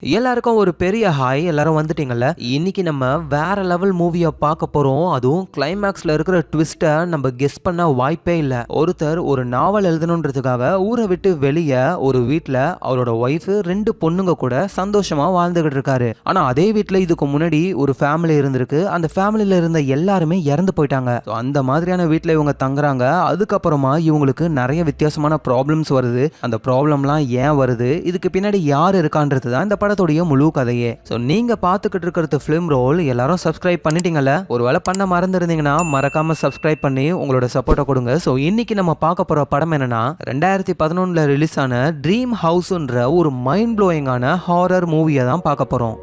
எல்லாருக்கும் ஒரு பெரிய ஹாய். எல்லாரும் வந்துட்டீங்கல்ல. இன்னைக்கு நம்ம வேற லெவல் மூவியை பார்க்க போறோம். அதுவும் கிளைமேக்ஸ்ல இருக்கிற ட்விஸ்ட்டை நம்ம கெஸ் பண்ண வாய்ப்பே இல்லை. ஒருத்தர் ஒரு நாவல் எழுதணுன்றதுக்காக ஊரை விட்டு வெளியே ஒரு வீட்டில் அவரோட ஒய்ஃப் 2 பொண்ணுங்க கூட சந்தோஷமா வாழ்ந்துகிட்டு இருக்காரு. ஆனா அதே வீட்டில் இதுக்கு முன்னாடி ஒரு ஃபேமிலி இருந்திருக்கு. அந்த ஃபேமிலியில இருந்த எல்லாருமே இறந்து போயிட்டாங்க. அந்த மாதிரியான வீட்டில் இவங்க தங்குறாங்க. அதுக்கப்புறமா இவங்களுக்கு நிறைய வித்தியாசமான ப்ராப்ளம்ஸ் வருது. அந்த ப்ராப்ளம்லாம் ஏன் வருது, இதுக்கு பின்னாடி யார் இருக்கான்றது தான் இந்த படத்துடைய முழு கதையே. சோ நீங்க பாத்துக்கிட்டு இருக்கிறது ஃபிலிம் ரோல். எல்லாரும் சப்ஸ்கிரைப் பண்ணிட்டீங்கல்ல? ஒருவேளை பண்ண மறந்துருந்தீங்கன்னா மறக்காம சப்ஸ்கிரைப் பண்ணி உங்களோட சப்போர்ட்டை கொடுங்க. சோ இன்னைக்கு நம்ம பார்க்க போற படம் என்னன்னா 2011 ரிலீஸ் ஆன ட்ரீம் ஹவுஸ்ன்ற ஒரு மைண்ட் ப்ளோயிங்கான ஹாரர் மூவியை தான் பார்க்க போறோம்.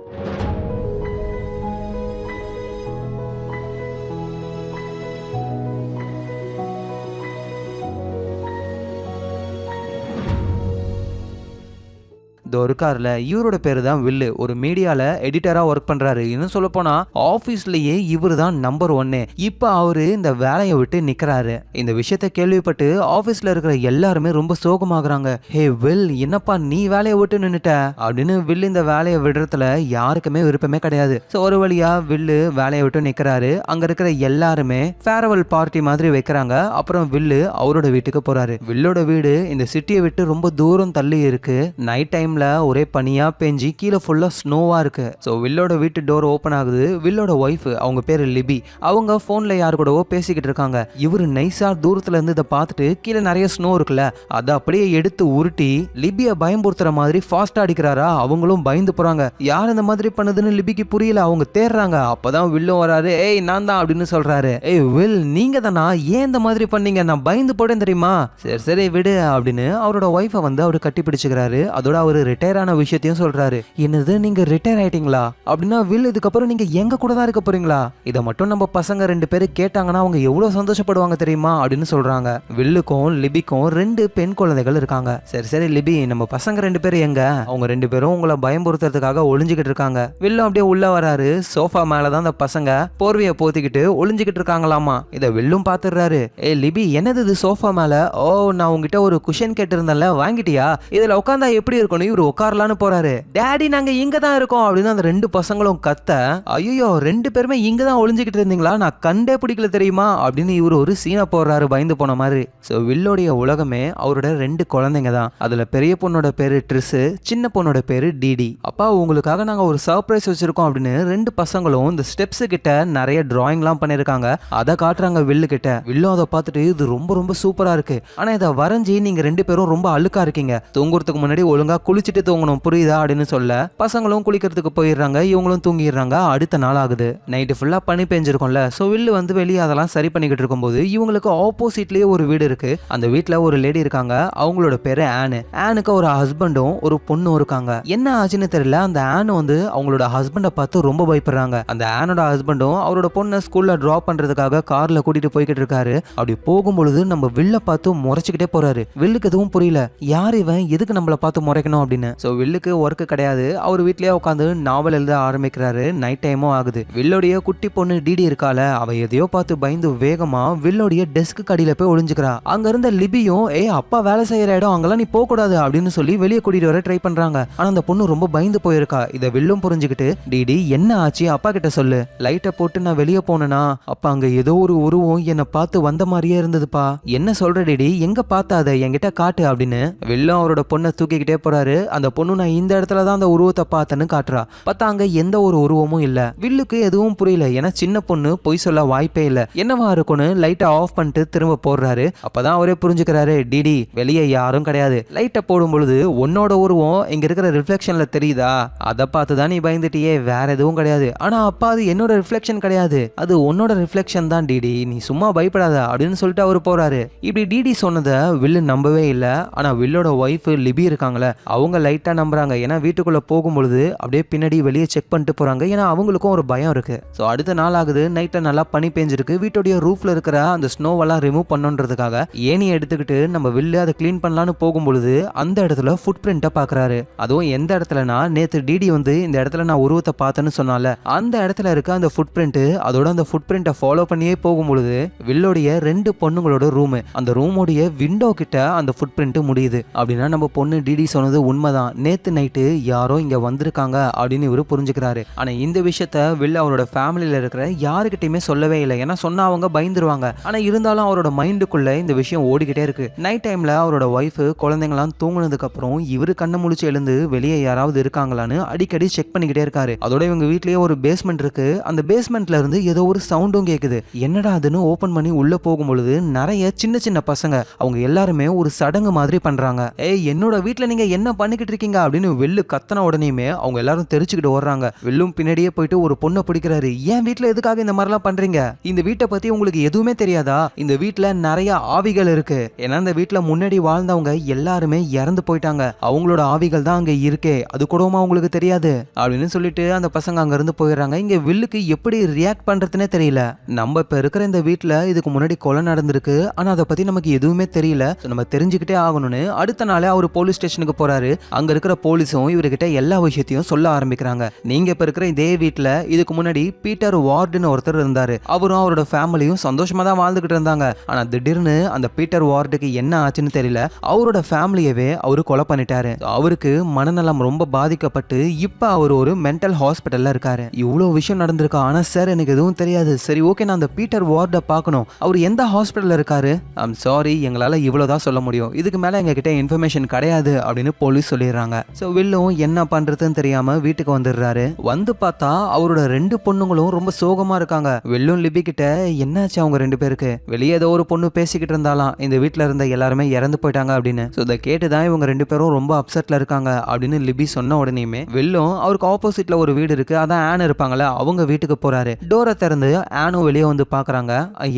இருக்கார்ல, இவரோட பேரு தான் வில்லு. ஒரு மீடியால எடிட்டரா ஒர்க் பண்றாரு. இன்னும் சொல்ல போனா ஆபீஸ்லயே இவரு தான் நம்பர் 1. இப்ப அவரு இந்த வேலையை விட்டு நிக்கிறாரு. இந்த விஷயத்த கேள்விப்பட்டு ஆபீஸ்ல இருக்கிற எல்லாருமே ரொம்ப சோகமாகறாங்க. ஹே வில், என்னப்பா நீ வேலையை விட்டு நின்னுட்ட அப்படின்னு வில்லு இந்த வேலையை விடுறதுல யாருக்குமே விருப்பமே கிடையாது. சோ ஒரு வழியா வில்லு வேலையை விட்டு நிக்கிறாரு. அங்க இருக்கிற எல்லாருமே ஃபேர்வெல் பார்ட்டி மாதிரி வைக்கிறாங்க. அப்புறம் வில்லு அவரோட வீட்டுக்கு போறாரு. வில்லோட வீடு இந்த சிட்டியை விட்டு ரொம்ப தூரம் தள்ளி இருக்கு. நைட் டைம்ல ஒரே பனியா பெஞ்சி கீழே ஃபுல்லா ஸ்னோவா இருக்கு. சோ வில்லோட வீட்டு டோர் ஓபன் ஆகுது. வில்லோட ஒய்ஃப், அவங்க பேரு லிபி, அவங்க போன்ல யாரு கூடவோ பேசிக்கிட்டு இருக்காங்க. இவரு நைஸா தூரத்துல இருந்து இதை பார்த்துட்டு கீழே நிறைய ஸ்னோ இருக்குல்ல, அதை அப்படியே எடுத்து உருட்டி லிபிய பயம்புறுத்துற மாதிரி ஃபாஸ்டா அடிக்கிறாரா. அவங்களும் பயந்து போறாங்க. யார் இந்த மாதிரி பண்ணுதுன்னு லிபிக்கு புரியல. அவங்க தேடுறாங்க. அப்பதான் வில்லும் வராரு. ஏய் நான் தான் அப்படின்னு சொல்றாரு. ஏய் வில், நீங்க தானா? ஏன் இந்த மாதிரி பண்ணீங்க? நான் பயந்து போட்டேன் தெரியுமா? சரி சரி விடு அப்படின்னு அவரோட ஒய்ஃபை வந்து அவரு கட்டி பிடிச்சுக்கிறாரு. அதோட அவரு ரிட்டையர் ஆன விஷயத்தையும் சொல்றாரு. என்னது, நீங்க ரிட்டையர் ஆயிட்டீங்களா? அப்படின்னா வில், இதுக்கப்புறம் நீங்க எங்க கூட தான் இருக்க போறீங்களா? இதை மட்டும் நம்ம பசங்க 2 பேரும் கேட்டாங்கன்னா அவங்க எவ்வளவு சந்தோஷப்படுவாங்க தெரியுமா அப்படின்னு சொல்றாங்க. வில்லுக்கும் லிபிக்கும் 2 பெண் குழந்தைகள் இருக்காங்க. சரி சரி லிபி, நம்ம பசங்க 2 பேரும் எங்க? அவங்க 2 பேரும் உங்களை பயம்புறுத்துறதுக்காக ஒளிஞ்சுக்கிட்டு இருக்காங்க. வில்லும் அப்படியே உள்ள வராரு. சோஃபா மேலதான் அந்த பசங்க போர்வையை போத்திக்கிட்டு ஒளிஞ்சுக்கிட்டு இருக்காங்களாமா. இதை வில்லும் பாத்துறாரு. ஏ லிபி, என்னது இது சோஃபா மேல? ஓ, நான் உங்ககிட்ட ஒரு குஷன் கேட்டிருந்தேன்ல, வாங்கிட்டியா? இதுல உட்காந்தா எப்படி இருக்கணும்? இவரு உட்காரலான்னு போறாரு. டாடி, நாங்க இங்க தான் இருக்கோம் அப்படின்னு அந்த 2 பசங்களும் கத்த. ஐயோ, 2 பேருமே இங்க தான் ஒளிஞ்சுக்கிட்டு இருந்தீங்களா? நான் கண்டே பிடிக்கல தெரியுமா அப்படின்னு இவரு ஒரு சீனை போடுறாரு பயந்து போன மாதிரி. சோ வில்லோடைய உலகமே அவரோட 2 குழந்தைங்க தான். அதுல பெரிய பொண்ணோட பேரு ட்ரிஸ், சின்ன பொண்ணோட பேரு டிடி. அப்பா, உங்களுக்காக நாங்க ஒரு சர்ப்ரைஸ் வச்சிருக்கோம் அப்படின்னு 2 பசங்களும் இந்த ஸ்டெப்ஸ் கிட்ட நிறைய டிராயிங்லாம் பண்ணிருக்காங்க. அதை காட்டுறாங்க வில்லு கிட்ட. வில்லும் அதை பார்த்துட்டு இது ரொம்ப ரொம்ப சூப்பரா இருக்கு, ஆனா இதை வரைஞ்சி நீங்க 2 பேரும் ரொம்ப அழுக்கா இருக்கீங்க, தூங்குறதுக்கு முன்னாடி ஒழுங்கா குளிச்சுட்டு தூங்கணும், புரியுதா அப்படின்னு சொல்ல பசங்களும் குளிக்கிறதுக்கு போயிடுறாங்க. இவங்களும் தூங்கிடுறாங்க. அடுத்த நாள் ஆகுது. நைட்டு ஃபுல்லா பனி பெஞ்சிருக்கும்ல. சோ வில்லு வந்து வெளியே அதெல்லாம் சரி பண்ணிக்கிட்டு இருக்கும்போது இவங்களுக்கு ஆப்போசிட்லயே ஒரு வீடு இருக்கு. அந்த வீட்டுல ஒரு லேடி இருக்காங்க. அவங்களோட பேரு ஆனு. ஆனுக்கு ஒரு ஹஸ்பண்டும் ஒரு பொண்ணும் இருக்காங்க. என்ன ஆச்சுன்னு தெரியல, அந்த ஆனு வந்து அவங்களோட ஹஸ்பண்டை பார்த்து ரொம்ப பயப்படுறாங்க. அந்த ஆனோட ஹஸ்பண்டும் அவரோட பொண்ணை ஸ்கூல்ல டிராப் பண்றதுக்காக கார்ல கூட்டிட்டு போய்கிட்டு இருக்காரு. அப்படி போகும்பொழுது நம்ம வில்ல பார்த்து முறைச்சுக்கிட்டே போறாரு. வில்லுக்கு எதுவும் புரியல, யார் இவன், எதுக்கு நம்மள பார்த்து முறைக்கணும் அப்படின்னு. சோ வில்லுக்கு ஒர்க் கிடையாது. அவர் வீட்லயே உட்காந்து நாவல் எழுத ஆரம்பிக்கிறாரு. நைட் டைமும் ஆகுது. வில்லோடைய குட்டி பொண்ணு டிடி இருக்கால, அவ எதையோ பார்த்து பயந்து வேகமா வில்லோடைய டெஸ்க் கடியில போய் ஒளிஞ்சுக்கிறா. அங்க இருந்த லிபியும், அப்பா வேலை செய்யற இடம், அங்கெல்லாம் நீ போக கூடாது அப்படின்னு சொல்லி வெளியே கூட்டிட்டு வர ட்ரை பண்றாங்க. ஆனா அந்த பொண்ணு ரொம்ப பயந்து போயிருக்கா. இதை வில்லும் புரிஞ்சுக்கிட்டு, டிடி என்ன ஆச்சு, அப்பா கிட்ட சொல்லு. லைட்டை போட்டு நான் வெளியே போனேனா அப்ப அங்க ஏதோ ஒரு உருவம் என்னை பார்த்து வந்த மாதிரியே இருந்ததுப்பா. என்ன சொல்ற டிடி, எங்க பார்த்த அதை என்கிட்ட காட்டு அப்படின்னு வில்லும் அவரோட பொண்ணை தூக்கிக்கிட்டே போறாரு. அந்த பொண்ணு, நான் இந்த இடத்துல தான் அந்த உருவத்தை பார்த்தேன்னு காட்டுறா. பார்த்தா அங்க எந்த ஒரு உருவமும் இல்ல. வில்லுக்கு எதுவும் புரியல. ஏன்னா சின்ன பொண்ணு பொய் சொல்ல வாய்ப்பே இல்ல. என்னவா இருக்கும்னு லைட்டை ஆஃப் பண்ணிட்டு திரும்ப போடுறாரு. அப்பதான் அவரே புரிஞ்சுக்கிறாரு, டிடி வெளியே யாரும் கிடையாது. லைட்டை போடும் பொழுது உன்னோட உருவம் இங்க இருக்கிற ரிஃப்ளெக்ஷன்ல தெரியுதா, அதை பார்த்துதான் நீ பயந்துட்டியே, வேற எதுவும் கிடையாது. ஆனா அப்பா, அது என்னோட ரிஃப்ளெக்ஷன் கிடையாது, அது உன்னோட ரிஃப்ளெக்ஷன் தான் டிடி, நீ சும்மா பயப்படாத அப்படின்னு சொல்லிட்டு அவர் போறாரு. இப்படி டிடி சொன்னதை வில்லு நம்பவே இல்லை. ஆனா வில்லோட ஒய்ஃப் லிபி இருக்காங்களே, அவங்க லைட்டா நம்புறாங்க. ஏன்னா வீட்டுக்குள்ள போகும்பொழுது அப்படியே பின்னாடி வெளியே செக் பண்ணிட்டு போறாங்க. ஏன்னா அவங்களுக்கும் ஒரு பயம் இருக்கு. ஸோ அடுத்த நாள் ஆகுது. நைட்ல நல்லா பனி பெஞ்சிருக்கு. வீட்டுடைய ரூஃப்ல இருக்கிற அந்த ஸ்னோவெல்லாம் ரிமூவ் பண்ணுன்றதுக்காக ஏணியை எடுத்துக்கிட்டு நம்ம வில்லு அதை கிளீன் பண்ணலான்னு போகும்பொழுது அந்த இடத்துல ஃபுட் பிரிண்ட்டை பாக்குறாரு. அதுவும் எந்த இடத்துலனா, நேத்து டிடி வந்து இந்த இடத்துல நான் உருவத்தை பார்த்தேன்னு சொன்னால அந்த இடத்துல இருக்க அந்த ஃபுட் பிரிண்ட். அதோட அந்த ஃபுட் பிரிண்ட்டை ஃபாலோ பண்ணியே போகும்பொழுது வில்லோடைய 2 பொண்ணுங்களோட ரூம், அந்த ரூமோடைய விண்டோ கிட்ட அந்த ஃபுட் பிரிண்ட் முடியுது. அப்படின்னா நம்ம பொண்ணு டிடி சொன்னது உண்மை உண்மைதான், நேத்து நைட்டு யாரோ இங்க வந்திருக்காங்க அப்படின்னு இவரு புரிஞ்சுக்கிறாரு. ஆனா இந்த விஷயத்த வில் அவரோட ஃபேமிலியில இருக்கிற யாருக்கிட்டையுமே சொல்லவே இல்லை. ஏன்னா சொன்னா அவங்க பயந்துருவாங்க. ஆனா இருந்தாலும் அவரோட மைண்டுக்குள்ள இந்த விஷயம் ஓடிக்கிட்டே இருக்கு. நைட் டைம்ல அவரோட ஒய்ஃப் குழந்தைங்களாம் தூங்குனதுக்கு அப்புறம் இவரு கண்ணை முழிச்சு எழுந்து வெளியே யாராவது இருக்காங்களான்னு அடிக்கடி செக் பண்ணிக்கிட்டே இருக்காரு. அதோட இவங்க வீட்லயே ஒரு பேஸ்மெண்ட் இருக்கு. அந்த பேஸ்மெண்ட்ல இருந்து ஏதோ ஒரு சவுண்டும் கேக்குது. என்னடா அதுன்னு ஓபன் பண்ணி உள்ள போகும்பொழுது நிறைய சின்ன சின்ன பசங்க அவங்க எல்லாருமே ஒரு சடங்கு மாதிரி பண்றாங்க. ஏய் என்னோட வீட்ல நீங்க என்ன பண்ணிக்கிட்டு இருக்கீங்க அப்படின்னு வெள்ளு கத்தன உடனேயுமே அவங்க எல்லாரும் தெரிச்சுக்கிட்டு ஓடுறாங்க. வெள்ளும் பின்னாடியே போயிட்டு ஒரு பொண்ணை பிடிக்கிறாரு. ஏன் வீட்ல எதுக்காக இந்த மாதிரிலாம் பண்றீங்க? இந்த வீட்டை பத்தி உங்களுக்கு எதுவுமே தெரியாதா? இந்த வீட்ல நிறைய ஆவிகள் இருக்கு. ஏன்னா இந்த வீட்ல முன்னாடி வாழ்ந்தவங்க எல்லாருமே இறந்து போயிட்டாங்க. அவங்களோட ஆவிகள் தான் அங்க இருக்கே, அது கூடமா உங்களுக்கு தெரியாது அப்படின்னு சொல்லிட்டு அந்த பசங்க அங்க இருந்து போயிடுறாங்க. இங்க வில்லுக்கு எப்படி ரியாக்ட் பண்றதுனே தெரியல. நம்ம இப்ப இருக்கிற இந்த வீட்ல இதுக்கு முன்னாடி கொலை நடந்திருக்கு, ஆனா அதை பத்தி நமக்கு எதுவுமே தெரியல, நம்ம தெரிஞ்சுக்கிட்டே ஆகணும்னு அடுத்த நாளே அவர் போலீஸ் ஸ்டேஷனுக்கு போறாரு. அங்க இருக்கிற போலீஸும் இவர்கிட்ட எல்லா விஷயத்தையும் சொல்ல ஆரம்பிக்கிறாங்க. நீங்க இப்ப இருக்கிற இதே வீட்ல இதுக்கு முன்னாடி பீட்டர் வார்டுன்னு ஒருத்தர் இருந்தாரு. அவரும் அவரோட ஃபேமிலியும் சந்தோஷமா தான் வாழ்ந்துகிட்டு இருந்தாங்க. ஆனா திடீர்னு அந்த பீட்டர் வார்டுக்கு என்ன ஆச்சுன்னு தெரியல, அவரோட ஃபேமிலியவே அவரு கொலை பண்ணிட்டாரு. அவருக்கு மனநலம் ரொம்ப பாதிக்கப்பட்டு இப்ப அவர் ஒரு மென்டல் ஹாஸ்பிட்டல்ல இருக்காரு. இவ்வளவு விஷயம் நடந்திருக்கு. ஆனா சார் எனக்கு எதுவும் தெரியாது. சரி ஓகே, நான் அந்த பீட்டர் வார்டை பார்க்கணும். அவர் எந்த ஹாஸ்பிட்டல்ல இருக்காரு? ஐம் சாரி, எங்களால இவ்வளவுதான் சொல்ல முடியும், இதுக்கு மேல எங்க கிட்ட இன்ஃபர்மேஷன் கிடையாது அப்படின்னு போலீஸ் சொல்லிடுறாங்க. சோ வில்லும் என்ன பண்றதுன்னு தெரியாம வீட்டுக்கு வந்துடுறாரு. வந்து பார்த்தா அவரோட 2 பொண்ணுங்களும் ரொம்ப சோகமா இருக்காங்க. வில்லும் லிபி கிட்ட என்னாச்சு அவங்க 2 பேருக்கு? வெளியே ஏதோ ஒரு பொண்ணு பேசிக்கிட்டு இருந்தாலாம், இந்த வீட்டுல இருந்த எல்லாருமே இறந்து போயிட்டாங்க அப்படின்னு. சோ இதை கேட்டுதான் இவங்க 2 பேரும் ரொம்ப அப்செட்ல இருக்காங்க அப்படின்னு லிபி சொன்ன உடனேயுமே வெல்லும் அவருக்கு ஆப்போசிட்ல ஒரு வீடு இருக்கு, அதான் ஆன் இருப்பாங்கல்ல, அவங்க வீட்டுக்கு போறாரு. டோரை திறந்து ஆனும் வெளியே வந்து பாக்குறாங்க.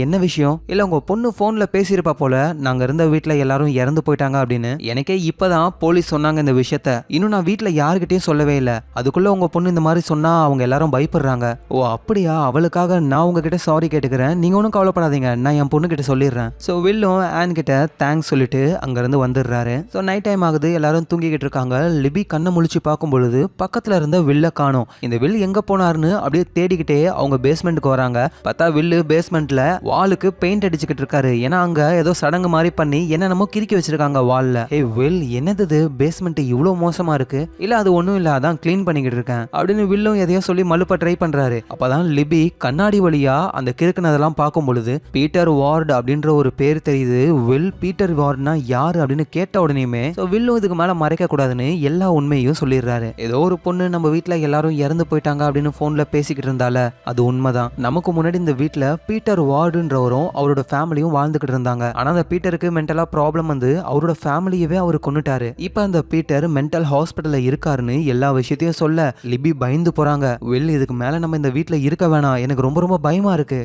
என்ன விஷயம்? இல்ல உங்க பொண்ணு போன்ல பேசியிருப்பா போல, நாங்க இருந்த வீட்டுல எல்லாரும் இறந்து போயிட்டாங்க அப்படின்னு. எனக்கே இப்பதான் போலீஸ் சொன்னாங்க இந்த விஷயத்த. இன்னும் நான் வீட்டுல யாருக்கிட்டையும் சொல்லவே இல்லை. அதுக்குள்ள உங்க பொண்ணு இந்த மாதிரி சொன்னா அவங்க எல்லாரும் பயப்படுறாங்க. ஓ அப்படியா? அவளுக்காக நான் உங்ககிட்ட சாரி கேட்டுக்கிறேன், நீங்க ஒன்றும் கவலைப்படாதீங்க, நான் என் பொண்ணு கிட்ட சொல்லிடுறேன். ஸோ வில்லும் ஆன் கிட்ட தேங்க்ஸ் சொல்லிட்டு அங்கிருந்து வந்துடுறாரு. ஸோ நைட் டைம் ஆகுது, எல்லாரும் தூங்கிக்கிட்டு இருக்காங்க. லிபி கண்ணை முழிச்சு பார்க்கும் பொழுது பக்கத்துல இருந்த வில்ல காணோம். இந்த வில் எங்க போனாருன்னு அப்படியே தேடிக்கிட்டே அவங்க பேஸ்மெண்ட்டுக்கு வராங்க. பார்த்தா வில்லு பேஸ்மெண்ட்ல வாலுக்கு பெயிண்ட் அடிச்சுக்கிட்டு இருக்காரு. ஏன்னா அங்க ஏதோ சடங்கு மாதிரி பண்ணி என்னென்னமோ கிறுக்கி வச்சிருக்காங்க வால்ல. ஏய் வில், என்னது பேஸ்மெண்ட் இவ்வளவு மோசமா இருக்கு? இல்ல அது ஒண்ணும் இல்ல, அதான் கிளீன் பண்ணிக்கிட்டு இருக்கேன் அப்படின்னு வில்லும் எதையோ சொல்லி மலுப்ப ட்ரை பண்றாரு. அப்பதான் லிபி கண்ணாடி வழியா அந்த கிறுக்குனதெல்லாம் பார்க்கும் பொழுது பீட்டர் வார்டு அப்படின்ற ஒரு பேர் தெரியுது. வில் பீட்டர் வார்டுனா யாரு அப்படின்னு கேட்ட உடனேயுமே வில்லும் இதுக்கு மேல மறைக்க கூடாதுன்னு எல்லா உண்மையும் சொல்லிடுறாரு. ஏதோ ஒரு பொண்ணு நம்ம வீட்டுல எல்லாரும் இறந்து போயிட்டாங்க அப்படின்னு போன்ல பேசிக்கிட்டு இருந்தால, அது உண்மைதான். நமக்கு முன்னாடி இந்த வீட்டுல பீட்டர் வார்டுன்றவரும் அவரோட ஃபேமிலியும் வாழ்ந்துகிட்டு இருந்தாங்க. ஆனா அந்த பீட்டருக்கு மென்டலா ப்ராப்ளம் வந்து அவரோட ஃபேமிலியவே அவர் கொன்னுட்டாரு. இப்ப அந்த பீட்டர் மென்டல் ஹாஸ்பிட்டல்ல இருக்காருன்னு எல்லா விஷயத்தையும் சொல்ல லிபி பயந்து போறாங்க. வில், இதுக்கு மேல நம்ம இந்த வீட்டுல இருக்க வேணாம், எனக்கு ரொம்ப ரொம்ப பயமா இருக்கு.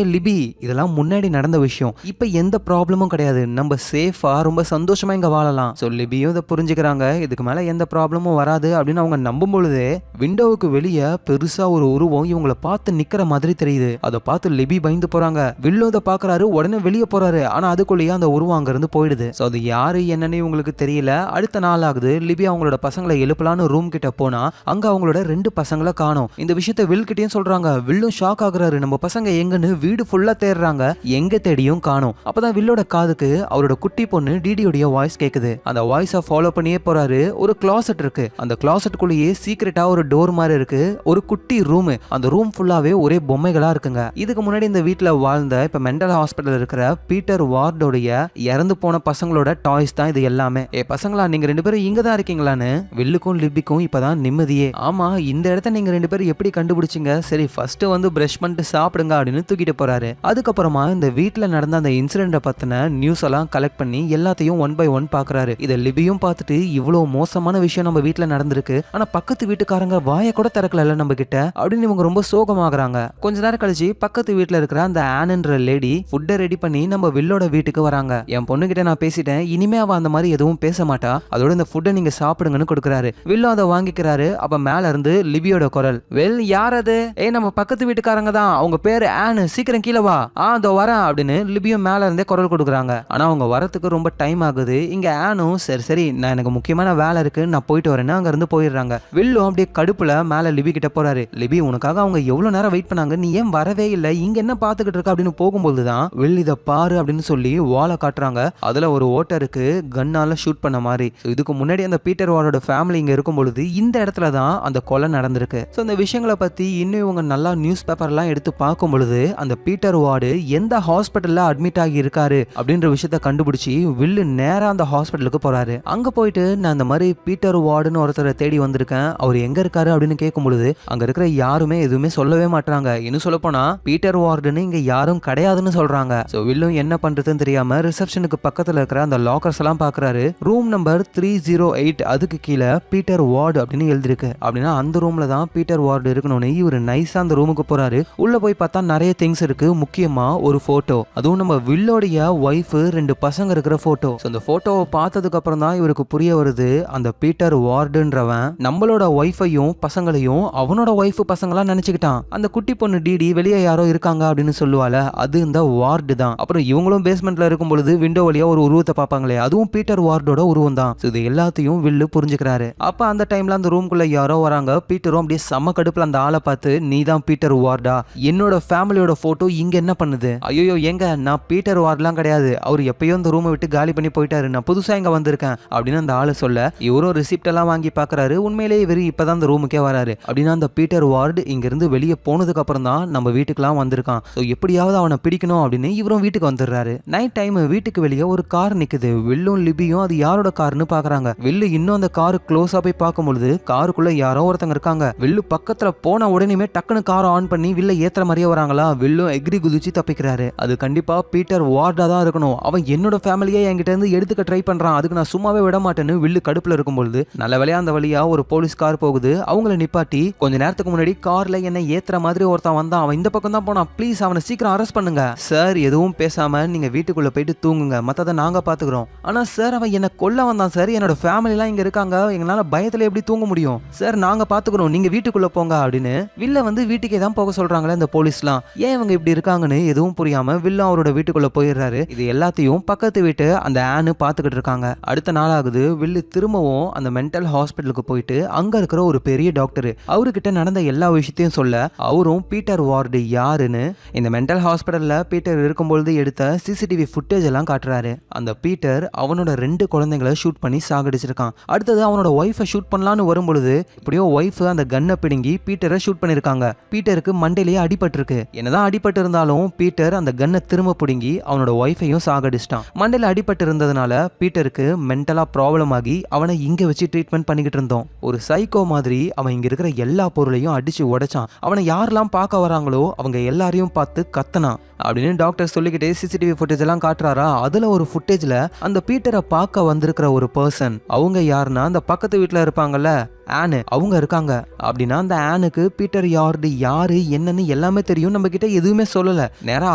லிபி, இதெல்லாம் முன்னாடி நடந்த விஷயம், இப்ப எந்த ப்ராப்ளமும் கிடையாது, நம்ம சேஃபா ரொம்ப சந்தோஷமா இங்க வாழலாம். சோ லிபியும் இதை புரிஞ்சுக்கிறாங்க. இதுக்கு மேல எந்த ப்ராப்ளமும் வராது அப்படின்னு அவங்க நம்பும் பொழுதே விண்டோவுக்கு வெளியே பெருசா ஒரு உருவம் இவங்களை பார்த்து நிக்கிற மாதிரி தெரியுது. அதை பார்த்து லிபி பயந்து போறாங்க. வில்லும் இதை பாக்குறாரு, உடனே வெளியே போறாரு. ஆனா அதுக்குள்ளேயே அந்த உருவம் அங்க இருந்து போயிடுது. சோ அது யாரு என்னன்னு உங்களுக்கு தெரியல. அடுத்த நாள் ஆகுது. லிபி அவங்களோட பசங்களை எழுப்பலான்னு ரூம் கிட்ட போனா அங்க அவங்களோட 2 பசங்களை காணோம். இந்த விஷயத்த வில் கிட்டயும் சொல்றாங்க. வில்லும் ஷாக் ஆகுறாரு. நம்ம பசங்க எங்கன்னு வீடு ஃபுல்லா தேடுறாங்க, எங்க தேடியும் காணோம். அப்பதான் வில்லோட காதுக்கு அவரோட குட்டி பொண்ணு டிடியோட வாய்ஸ் கேக்குது. அந்த வாய்ஸை ஃபாலோ பண்ணியே போறாரு. ஒரு கிளாசெட் இருக்கு. அந்த கிளாசெட்டுக்குள்ளேயே சீக்ரெட்டா ஒரு டோர் மாதிரி இருக்கு. ஒரு குட்டி ரூம். அந்த ரூம் ஃபுல்லாவே ஒரே பொம்மைகளா இருக்குங்க. இதுக்கு முன்னாடி இந்த வீட்டுல வாழ்ந்த இப்ப மென்டல் ஹாஸ்பிட்டல் இருக்கிற பீட்டர் வார்டோடைய இறந்து போன பசங்களோட டாய்ஸ் தான் இது எல்லாமே. பசங்களா, நீங்க 2 பேரும் இங்க தான் இருக்கீங்களான்னு வில்லுக்கும் லிபிக்கும் இப்பதான் நிம்மதியே. ஆமா, இந்த இடத்த நீங்க 2 பேரும் எப்படி கண்டுபிடிச்சிங்க? சரி ஃபர்ஸ்ட் வந்து பிரஷ் பண்ணிட்டு சாப்பிடுங்க அப்படின்னு தூக்கிட்டு போறாரு. அதுக்கப்புறமா இந்த வீட்டுல நடந்த அந்த இன்சிடென்ட பத்தின நியூஸ் எல்லாம் கலெக்ட் பண்ணி எல்லாத்தையும் 1 by 1 பாக்குறாரு. இதை லிபியும் பார்த்துட்டு இவ்வளவு மோசமான விஷயம் நம்ம வீட்டுல நடந்திருக்கு, ஆனா பக்கத்து வீட்டுக்காரங்க வாயை கூட திறக்கல நம்ம கிட்ட அப்படின்னு இவங்க ரொம்ப சோகமாகறாங்க. கொஞ்ச நேரம் கழிச்சு பக்கத்து வீட்டுல இருக்கிற அந்த ஆனன்ற லேடி ஃபுட்டை ரெடி பண்ணி நம்ம வில்லோட வீட்டுக்கு வராங்க. என் பொண்ணு கிட்ட நான் பேசிட்டேன், இனிமே அவ அந்த மாதிரி எதுவும் பேச மாட்டா, அதோட இந்த ஃபுட்டை நீங்க சாப்பிடுங்கன்னு கொடுக்குறாரு. வில்லும் அதை வாங்கிக்கிறாரு. அப்ப மேல இருந்து லிபியோட குரல், வெல் யார் அது? நம்ம பக்கத்து வீட்டுக்காரங்க தான், அவங்க பேரு ஆனு, சீக்கிரம் கீழே வா. அதோ வரேன் அப்படின்னு லிபியும் மேல இருந்தே குரல் கொடுக்குறாங்க. ஆனா அவங்க வரத்துக்கு ரொம்ப டைம் ஆகுது. இங்க ஆனும் சரி சரி நான் எனக்கு முக்கியமான வேலை இருக்கு, நான் போயிட்டு வரேன்னு அங்க இருந்து போயிடுறாங்க. வில்லும் அப்படியே கடுப்புல மேல லிபி கிட்ட போறாரு. லிபி, உனக்காக அவங்க எவ்வளவு நேரம் வெயிட் பண்ணாங்க, நீ ஏன் வரவே இல்லை, இங்க என்ன பாத்துக்கிட்டு இருக்க அப்படின்னு போகும்போதுதான் வில் இதை பாரு அப்படின்னு சொல்லி வாழை காட்டுறாங்க. அதுல ஒரு ஓட்டருக்கு கன்னால ஷூட் பண்ண மாதிரி. இதுக்கு முன்னாடி முன்னாடி அந்த பீட்டர் வார்டோட ஃபேமிலி இங்க இருக்கும் பொழுது இந்த இடத்துல தான் அந்த கொலை நடந்திருக்கு. ஸோ இந்த விஷயங்களை பத்தி இன்னும் இவங்க நல்லா நியூஸ் பேப்பர்லாம் எடுத்து பார்க்கும் பொழுது அந்த பீட்டர் வார்டு எந்த ஹாஸ்பிட்டல்ல அட்மிட் ஆகி இருக்காரு அப்படின்ற விஷயத்த கண்டுபிடிச்சி வில்லு நேரா அந்த ஹாஸ்பிட்டலுக்கு போறாரு. அங்க போயிட்டு நான் இந்த மாதிரி பீட்டர் வார்டுன்னு ஒருத்தரை தேடி வந்திருக்கேன், அவர் எங்க இருக்காரு அப்படின்னு கேட்கும் பொழுது அங்க இருக்கிற யாருமே எதுவுமே சொல்லவே மாட்டாங்க. இன்னும் சொல்ல போனா பீட்டர் வார்டுன்னு இங்க யாரும் கிடையாதுன்னு சொல்றாங்க. சோ வில்லும் என்ன பண்றதுன்னு தெரியாம ரிசப்ஷனுக்கு பக்கத்துல இருக்கிற அந்த லாக்கர்ஸ் எல்லாம் பாக்குறாரு. ரூம் நம்பர் 308 அதுக்கு கீழே பீட்டர் வார்டு அப்படின்னு எழுதிருக்கு. அப்படின்னா அந்த ரூம்ல தான் பீட்டர் வார்டு இருக்கணும்னு இவர் நைஸா அந்த ரூமுக்கு போறாரு. உள்ள போய் பார்த்தா நிறைய திங்ஸ் இருக்கு. முக்கியமா ஒரு போட்டோ, அதுவும் நம்ம வில்லோடைய ஒய்ஃப் 2 பசங்க இருக்கிற போட்டோ. அந்த போட்டோவை பார்த்ததுக்கு அப்புறம் தான் இவருக்கு புரிய வருது அந்த பீட்டர் வார்டுன்றவன் நம்மளோட ஒய்ஃபையும் பசங்களையும் அவனோட ஒய்ஃப் பசங்களா நினைச்சுக்கிட்டான். அந்த குட்டி பொண்ணு டிடி வெளியே யாரோ இருக்காங்க அப்படின்னு சொல்லுவால, அது இந்த வார்டு தான். அப்புறம் இவங்களும் பேஸ்மெண்ட்ல இருக்கும் பொழுது விண்டோ வழியா ஒரு உருவத்தை பார்ப்பாங்களே, அதுவும் பீட்டர் வார்டோட உருவம் தான். இது எல்லாத்தையும் வில்லு புரிஞ்சுக்கிறாரு. அப்ப அந்த டைம்ல அந்த ரூம்குள்ள யாரோ வராங்க. பீட்டரும் அப்படியே செம கடுப்புல அந்த ஆளை பார்த்து, நீ தான் பீட்டர் வார்டா, என்னோட ஃபேமிலியோட போட்டோ இங்க என்ன பண்ணுது? ஐயோ எங்க, நான் பீட்டர் வார்ட்லாம் கிடையாது, அவர் எப்பயோ இந்த ரூமை விட்டு காலி பண்ணி போயிட்டாரு, நான் புதுசா இங்க வந்திருக்கேன் அப்படின்னு அந்த ஆளு சொல்ல, இவரும் ரிசிப்ட் எல்லாம் வாங்கி பாக்குறாரு. உண்மையிலேயே இவரு இப்பதான் அந்த ரூமுக்கே வராரு. அப்படின்னா அந்த பீட்டர் வார்டு இங்க இருந்து வெளியே போனதுக்கு அப்புறம் தான் நம்ம வீட்டுக்குலாம் வந்திருக்கான். ஸோ எப்படியாவது அவனை பிடிக்கணும் அப்படின்னு இவரும் வீட்டுக்கு வந்துடுறாரு. நைட் டைம் வீட்டுக்கு வெளியே ஒரு கார் நிக்குது. வில்லும் லிபியும் அது யாரோட கார்னு பாக்குறாங்க. வில்லு இன்னும் அந்த காரு க்ளோஸா போய் பார்க்கும் பொழுது காருக்குள்ள யாரோ ஒருத்தங்க இருக்காங்க. வில்லு பக்கத்துல போன உடனே டக்குன்னு காரை ஆன் பண்ணி வில்ல ஏத்துற மாதிரியே வராங்களா. வில்லும் எக்ரி குதிச்சு தப்பிக்கிறாரு. அது கண்டிப்பா பீட்டர் வார்டா தான் இருக்கணும். அவன் என்னோட ஃபேமிலியே என்கிட்ட இருந்து எடுத்துக்க ட்ரை பண்றான், அதுக்கு நான் சும்மாவே விட மாட்டேன்னு வில்லு கடுப்புல இருக்கும்பொழுது நல்ல வேலையா அந்த வழியா ஒரு போலீஸ் கார் போகுது. அவங்கள நிப்பாட்டி, கொஞ்ச நேரத்துக்கு முன்னாடி கார்ல என்ன ஏத்துற மாதிரி ஒருத்தன் வந்தான், அவன் இந்த பக்கம் தான் போனான், ப்ளீஸ் அவனை சீக்கிரம் அரெஸ்ட் பண்ணுங்க. சார் எதுவும் பேசாம நீங்க வீட்டுக்குள்ள போயிட்டு தூங்குங்க, மத்தத நாங்க பாத்துக்கிறோம். ஆனா சார் அவன் என்ன கொல்ல வந்தான் சார், என்னோட ஃபேமிலி எல்லாம் இங்க இருக்காங்க, எங்களால பயத்துல எப்படி தூங்க முடியும் சார், நாங்க பாத்துக்கிறோம், நீங்க வீட்டுக்குள்ள போங்க அப்படின்னு வில்ல வந்து வீட்டுக்கே தான் போக சொல்றாங்களே இந்த போலீஸ்லாம். ஏன் இவங்க இப்படி இருக்காங்கன்னு எதுவும் புரியாம வில்ல அவரோட வீட்டுக்குள்ள போயிடுறாரு. இது எல்லாத்தையும் பக்கத்து வீட்டு அந்த ஆனு பாத்துக்கிட்டு இருக்காங்க. அடுத்த நாள் ஆகுது. வில்லு திரும்பவும் அந்த மென்டல் ஹாஸ்பிட்டலுக்கு போயிட்டு அங்க இருக்கிற ஒரு பெரிய டாக்டர் அவர்கிட்ட நடந்த எல்லா விஷயத்தையும் சொல்ல, அவரும் பீட்டர் வார்டு யாருன்னு இந்த மென்டல் ஹாஸ்பிட்டல்ல பீட்டர் இருக்கும்பொழுது எடுத்த சிசிடிவி ஃபுட்டேஜ் எல்லாம் காட்டுறாரு. அந்த பீட்டர் அவனோட 2 குழந்தைங்களை ஷூட் பண்ணி சாகடிச்சிருக்கான். அடுத்தது அவனோட ஒய்ஃபை ஷூட் பண்ணலான்னு வரும்பொழுது இப்படியோ ஒய்ஃப் அந்த கன்னை பிடுங்கி பீட்டரை ஷூட் பண்ணிருக்காங்க. பீட்டருக்கு மண்டையிலேயே அடிபட்டு இருக்கு. என்னதான் அடிபட்டு இருந்தாலும் பீட்டர் அந்த கன்னை திரும்ப பிடுங்கி அவனோட ஒய்ஃபையும் சாகடிச்சிட்டான். மண்டையில அடிபட்டு இருந்ததுனால பீட்டருக்கு மென்டலா ப்ராப்ளம் ஆகி அவனை இங்க வச்சு ட்ரீட்மெண்ட் பண்ணிக்கிட்டு இருந்தோம். ஒரு சைக்கோ மாதிரி அவன் இங்க இருக்கிற எல்லா பொருளையும் அடிச்சு உடைச்சான். அவனை யாரெல்லாம் பார்க்க வராங்களோ அவங்க எல்லாரையும் பார்த்து கத்தனான் அப்படின்னு டாக்டர் சொல்லிக்கிட்டே சிசிடிவி ஃபுட்டேஜ் எல்லாம் காட்டுறாரா. அதுல ஒரு ஃபுட்டேஜ்ல அந்த பீட்டரை பார்க்க வந்திருக்கிற ஒரு பர்சன், அவங்க யாருன்னா அந்த பக்கத்து வீட்டுல இருப்பாங்கல்ல ஆனு, அவங்க இருக்காங்க. அப்படின்னா அந்த ஆனுக்கு பீட்டர் யார்டு யாரு என்னன்னு எல்லாமே தெரியும், நம்ம கிட்ட எதுவுமே சொல்லல, நேரா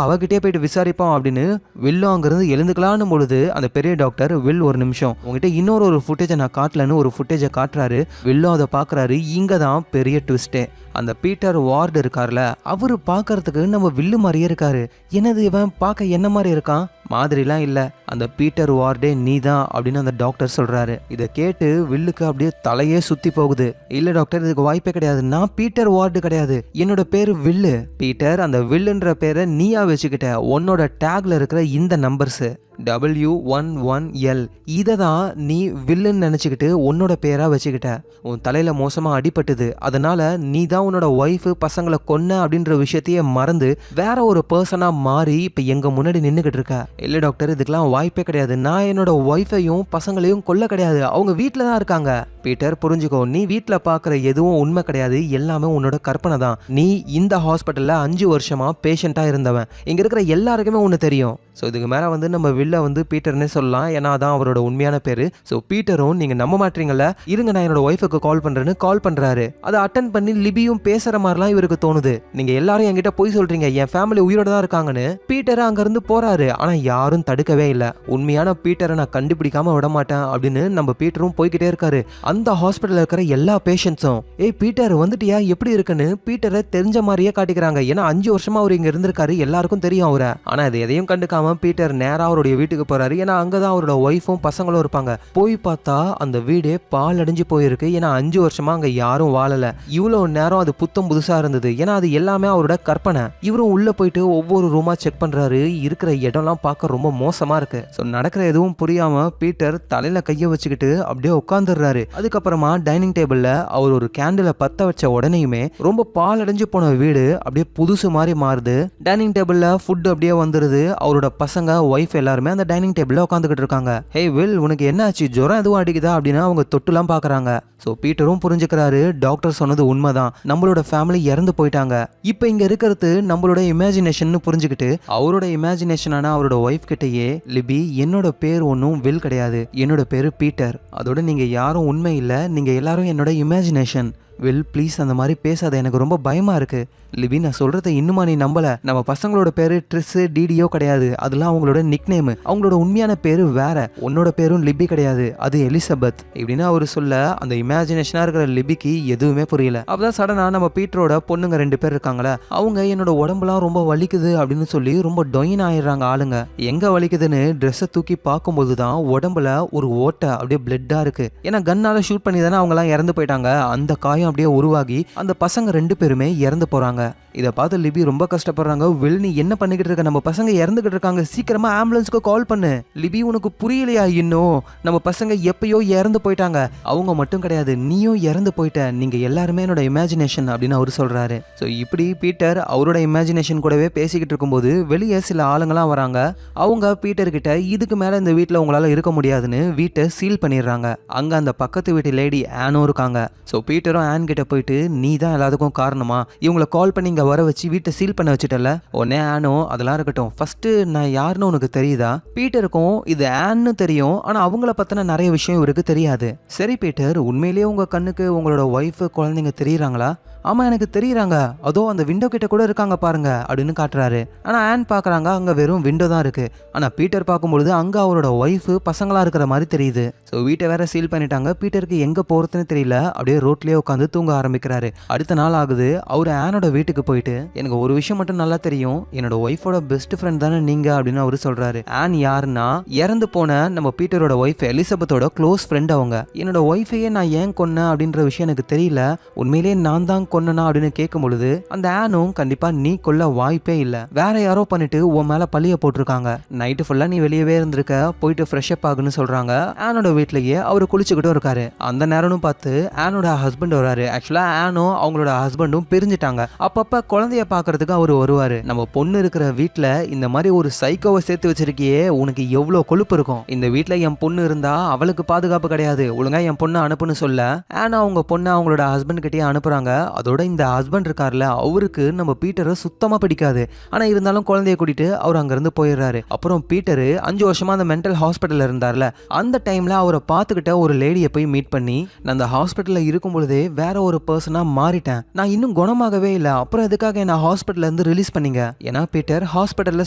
அவகிட்டே போயிட்டு விசாரிப்போம் அப்படின்னு வில்லும் அங்கிருந்து எழுந்துக்கலான்னு பொழுது அந்த பெரிய டாக்டர், வில் ஒரு நிமிஷம், உங்ககிட்ட இன்னொரு ஃபுட்டேஜை நான் காட்டலன்னு ஒரு ஃபுட்டேஜை காட்டுறாரு. வில்லும் அதை பாக்குறாரு. இங்க தான் பெரிய ட்விஸ்டே. அந்த பீட்டர் வார்டு இருக்கார்ல, அவரு பாக்குறதுக்கு நம்ம வில்லு மாதிரியே இருக்காரு. என்னது இவன் பார்க்க என்ன மாதிரி இருக்கான்? மாதிரிலாம் இல்ல, அந்த பீட்டர் வார்டே நீ தான் அப்படின்னு அந்த டாக்டர் சொல்றாரு. இதை கேட்டு வில்லுக்கு அப்படியே தலையே சுத்தி போகுது. இல்ல டாக்டர், இதுக்கு வாய்ப்பே கிடையாது, நான் பீட்டர் வார்டு கிடையாது, என்னோட பேரு வில்லு. பீட்டர், அந்த வில்லுன்ற பேரை நீயா வச்சுக்கிட்ட, உன்னோட டேக்ல இருக்கிற இந்த நம்பர்ஸ் W11L இதை தான் நீ வில்லுன்னு நினச்சிக்கிட்டு உன்னோட பேராக வச்சுக்கிட்ட. உன் தலையில் மோசமாக அடிபட்டுது, அதனால நீ தான் உன்னோட ஒய்ஃபு பசங்களை கொன்ன அப்படின்ற விஷயத்தையே மறந்து வேற ஒரு பர்சனாக மாறி இப்போ எங்கள் முன்னாடி நின்றுக்கிட்டு இருக்க. இல்லை டாக்டர், இதுக்கெல்லாம் வாய்ப்பே கிடையாது, நான் என்னோட ஒய்ஃபையும் பசங்களையும் கொல்ல கிடையாது, அவங்க வீட்டில் தான் இருக்காங்க. பீட்டர் புரிஞ்சுக்கோ, நீ வீட்டில் பார்க்குற எதுவும் உண்மை கிடையாது, எல்லாமே உன்னோட கற்பனை தான். நீ இந்த ஹாஸ்பிட்டலில் 5 வருஷமா பேஷண்ட்டாக இருந்தவன், இங்கே இருக்கிற எல்லாருக்குமே ஒன்று தெரியும். ஸோ இதுக்கு மேலே வந்து நம்ம வில்ல வந்து பீட்டர்னே சொல்லலாம், ஏன்னா அதான் அவரோட உண்மையான பேர். ஸோ பீட்டரும் நீங்கள் நம்ப மாட்டீங்கல்ல, இருங்க நான் என்னோட ஒய்ஃபுக்கு கால் பண்ணுறேன்னு கால் பண்ணுறாரு. அதை அட்டன் பண்ணி லிபியும் பேசுகிற மாதிரிலாம் இவருக்கு தோணுது. நீங்கள் எல்லாரும் என்கிட்ட போய் சொல்கிறீங்க, என் ஃபேமிலி உயிரோட தான் இருக்காங்கன்னு. பீட்டர் அங்கேருந்து போகிறாரு, ஆனால் யாரும் தடுக்கவே இல்லை. உண்மையான பீட்டரை நான் கண்டுபிடிக்காம விட மாட்டேன் அப்படின்னு நம்ம பீட்டரும் போய்கிட்டே இருக்காரு. அந்த ஹாஸ்பிட்டலில் இருக்கிற எல்லா பேஷண்ட்ஸும், ஏய் பீட்டர் வந்துட்டியா, எப்படி இருக்குன்னு பீட்டரை தெரிஞ்ச மாதிரியே காட்டிக்கிறாங்க. ஏன்னா 5 வருஷமா அவர் இங்கே இருந்திருக்காரு, எல்லாருக்கும் தெரியும் அவரை. ஆனால் இது எதையும் கண்டுக்காம பீட்டர் நேரா அவருடைய இருக்கக்கூடிய வீட்டுக்கு போறாரு. ஏன்னா அங்கதான் அவரோட ஒய்ஃபும் பசங்களும் இருப்பாங்க. போய் பார்த்தா அந்த வீடே பால் அடைஞ்சு போயிருக்கு. ஏன்னா 5 வருஷமா அங்க யாரும் வாழல. இவ்வளவு நேரம் அது புத்தம் புதுசா இருந்தது. ஏன்னா அது எல்லாமே அவரோட கற்பனை. இவரும் உள்ள போயிட்டு ஒவ்வொரு ரூமா செக் பண்றாரு. இருக்கிற இடம்லாம் பார்க்க ரொம்ப மோசமா இருக்கு. ஸோ நடக்கிற எதுவும் புரியாம பீட்டர் தலையில கைய வச்சுக்கிட்டு அப்படியே உட்காந்துடுறாரு. அதுக்கப்புறமா டைனிங் டேபிள்ல அவர் ஒரு கேண்டில பத்த வச்ச உடனேயுமே ரொம்ப பால் அடைஞ்சு போன வீடு அப்படியே புதுசு மாதிரி மாறுது. டைனிங் டேபிள்ல ஃபுட் அப்படியே வந்துருது. அவரோட பசங்க ஒய்ஃப் எல்லாருமே அந்த டைனிங் டேபிள்ல உட்காந்துக்கிட்டு இருக்காங்க. ஹே வில், உனக்கு என்ன ஆச்சு? ஜுரம் எதுவும் அடிக்குதா அப்படின்னு அவங்க தொட்டுலாம் பாக்குறாங்க. ஸோ பீட்டரும் புரிஞ்சுக்கிறாரு, டாக்டர் சொன்னது உண்மைதான், நம்மளோட ஃபேமிலி இறந்து போயிட்டாங்க. இப்போ இங்க இருக்கிறது நம்மளோட இமேஜினேஷன் புரிஞ்சுக்கிட்டு அவரோட இமேஜினேஷனான அவரோட ஒய்ஃப் கிட்டயே, லிபி என்னோட பேர் ஒன்றும் வில் கிடையாது, என்னோட பேரு பீட்டர், அதோட நீங்க யாரும் உண்மை இல்லை, நீங்க எல்லாரும் என்னோட இமேஜினேஷன். வில் ப்ளீஸ் அந்த மாதிரி பேசாத, எனக்கு ரொம்ப பயமா இருக்கு. லிபி நான் சொல்றத இன்னுமா நீ நம்பல? நம்ம பசங்களோட பேரு ட்ரிஸ் டிடியோ கிடையாது, அதெல்லாம் அவங்களோட நிக் நேம். அவங்களோட உண்மையான பேரு வேற. உன்னோட பேரும் லிபி கிடையாது, அது எலிசபெத் இப்படின்னு அவரு சொல்ல அந்த இமேஜினேஷனா இருக்கிற லிபிக்கு எதுவுமே புரியல. அப்பதான் சடனா நம்ம பீட்டரோட பொண்ணுங்க 2 பேர் இருக்காங்களே, அவங்க என்னோட உடம்புலாம் ரொம்ப வலிக்குது அப்படின்னு சொல்லி ரொம்ப டொயின் ஆயிடுறாங்க. ஆளுங்க எங்க வலிக்குதுன்னு ட்ரெஸ்ஸை தூக்கி பார்க்கும்போது தான் உடம்புல ஒரு ஓட்டை அப்படியே பிளட்டா இருக்கு. ஏன்னா கன்னால ஷூட் பண்ணி தானே அவங்க எல்லாம் இறந்து போயிட்டாங்க. அந்த காயம் அப்படியே உருவாகி அந்த பசங்க 2 பேருமே இறந்து போறாங்க. இதை பார்த்து லிபி ரொம்ப கஷ்டப்படுறாங்க. வில், நீ என்ன பண்ணிக்கிட்டு இருக்க? நம்ம பசங்க இறந்துகிட்டு இருக்காங்க, சீக்கிரமா ஆம்புலன்ஸ்க்கு கால் பண்ணு. லிபி, உனக்கு புரியலையா? இன்னும் நம்ம பசங்க எப்பயோ இறந்து போயிட்டாங்க. அவங்க மட்டும் கிடையாது, நீயும் இறந்து போயிட்ட, நீங்க எல்லாருமே என்னோட இமேஜினேஷன் அப்படின்னு அவர் சொல்றாரு. ஸோ இப்படி பீட்டர் அவரோட இமேஜினேஷன் கூடவே பேசிக்கிட்டு இருக்கும்போது வெளியே சில ஆளுங்களாம் வராங்க. அவங்க பீட்டர் கிட்ட இதுக்கு மேல இந்த வீட்டில் உங்களால இருக்க முடியாதுன்னு வீட்டை சீல் பண்ணிடுறாங்க. அங்க அந்த பக்கத்து வீட்டு லேடி ஆனும் இருக்காங்க. ஸோ பீட்டரும் ஆன் கிட்ட போயிட்டு, நீ தான் எல்லாத்துக்கும் காரணமா, இவங்களை கால் பண்ணி இங்க வர வச்சு வீட்டை சீல் பண்ண வச்சுட்டல. உடனே ஆனோ, அதெல்லாம் இருக்கட்டும், ஃபர்ஸ்ட் நான் யாருன்னு உனக்கு தெரியுதா? பீட்டருக்கும் இது ஆன்னு தெரியும், ஆனா அவங்கள பத்தின நிறைய விஷயம் இவருக்கு தெரியாது. சரி பீட்டர், உண்மையிலேயே உங்க கண்ணுக்கு உங்களோட ஒய்ஃப் குழந்தைங்க தெரியுறாங்களா? ஆமா எனக்கு தெரியுறாங்க, அதோ அந்த விண்டோ கிட்ட கூட இருக்காங்க பாருங்க அப்படின்னு காட்டுறாரு. ஆனா ஆன் பாக்குறாங்க, அங்க வெறும் விண்டோ தான் இருக்கு. ஆனா பீட்டர் பார்க்கும்பொழுது அங்க அவரோட ஒய்ஃப் பசங்களா இருக்கிற மாதிரி தெரியுது. ஸோ வீட்டை வேற சீல் பண்ணிட்டாங்க. பீட்டருக்கு எங்க போறதுன்னு தெரியல, அப்படியே ரோட்லயே உட்காந்து தூங்க ஆரம்பிக்கிறாரு. அடுத்த நாள் ஆகுது. அவர் ஆனோட வீட்டுக்கு போயிட்டு, எனக்கு ஒரு விஷயம் மட்டும் நல்லா தெரியும், என்னோட ஒய்ஃபோட பெஸ்ட் ஃப்ரெண்ட் தானே நீங்க அப்படின்னு அவரு சொல்றாரு. ஆன் யாருன்னா இறந்து போன நம்ம பீட்டரோட ஒய்ஃப் எலிசபெத்தோட க்ளோஸ் ஃப்ரெண்ட். அவங்க என்னோட ஒய்ஃபையே நான் ஏன் கொன்னேன் அப்படின்ற விஷயம் எனக்கு தெரியல, உண்மையிலேயே நான் தான் கொன்னனா அப்படின்னு கேட்கும் பொழுது அந்த ஆனும், கண்டிப்பா நீ கொல்ல வாய்ப்பே இல்ல, வேற யாரோ பண்ணிட்டு உன் மேல பழிய போட்டிருக்காங்க, நைட்டு ஃபுல்லா நீ வெளியவே இருந்திருக்க, போயிட்டு ஃப்ரெஷ் அப் ஆகுன்னு சொல்றாங்க. ஆனோட வீட்லயே அவரு குளிச்சுக்கிட்டும் இருக்காரு. அந்த நேரம்னு பார்த்து ஆனோட ஹஸ்பண்ட் வராரு. ஆக்சுவலா ஆனோ அவங்களோட ஹஸ்பண்டும் பிரிஞ்சுட்டாங்க. அப்பப்ப குழந்தைய பாக்குறதுக்கு அவரு வருவாரு. நம்ம பொண்ணு இருக்கிற வீட்டுல இந்த மாதிரி ஒரு சைக்கோவை சேர்த்து வச்சிருக்கியே, உனக்கு எவ்வளவு கொழுப்பு இருக்கும், இந்த வீட்டுல என் பொண்ணு இருந்தா அவளுக்கு பாதுகாப்பு கிடையாது, ஒழுங்கா என் பொண்ணு அனுப்புன்னு சொல்ல ஆனா அவங்க பொண்ணு அவங்களோட ஹஸ்பண்ட் கிட்டே அனுப்புறாங்க. அதோட இந்த ஹஸ்பண்ட் இருக்கார்ல, அவருக்கு நம்ம பீட்டரை சுத்தமா பிடிக்காது. ஆனா இருந்தாலும் குழந்தைய கூட்டிட்டு அவர் அங்கிருந்து போயிடுறாரு. அப்புறம் பீட்டர் 5 வருஷமா அந்த மென்டல் ஹாஸ்பிட்டல்ல இருந்தார்ல, அந்த டைம்ல அவரை பார்த்துக்கிட்ட ஒரு லேடியை போய் மீட் பண்ணி, நான் அந்த ஹாஸ்பிட்டல்ல இருக்கும் பொழுதே வேற ஒரு பர்சனா மாறிட்டேன், நான் இன்னும் குணமாகவே இல்லை, அப்புறம் எதுக்காக என்ன ஹாஸ்பிட்டல்ல இருந்து ரிலீஸ் பண்ணீங்க? ஏன்னா பீட்டர், ஹாஸ்பிட்டல்ல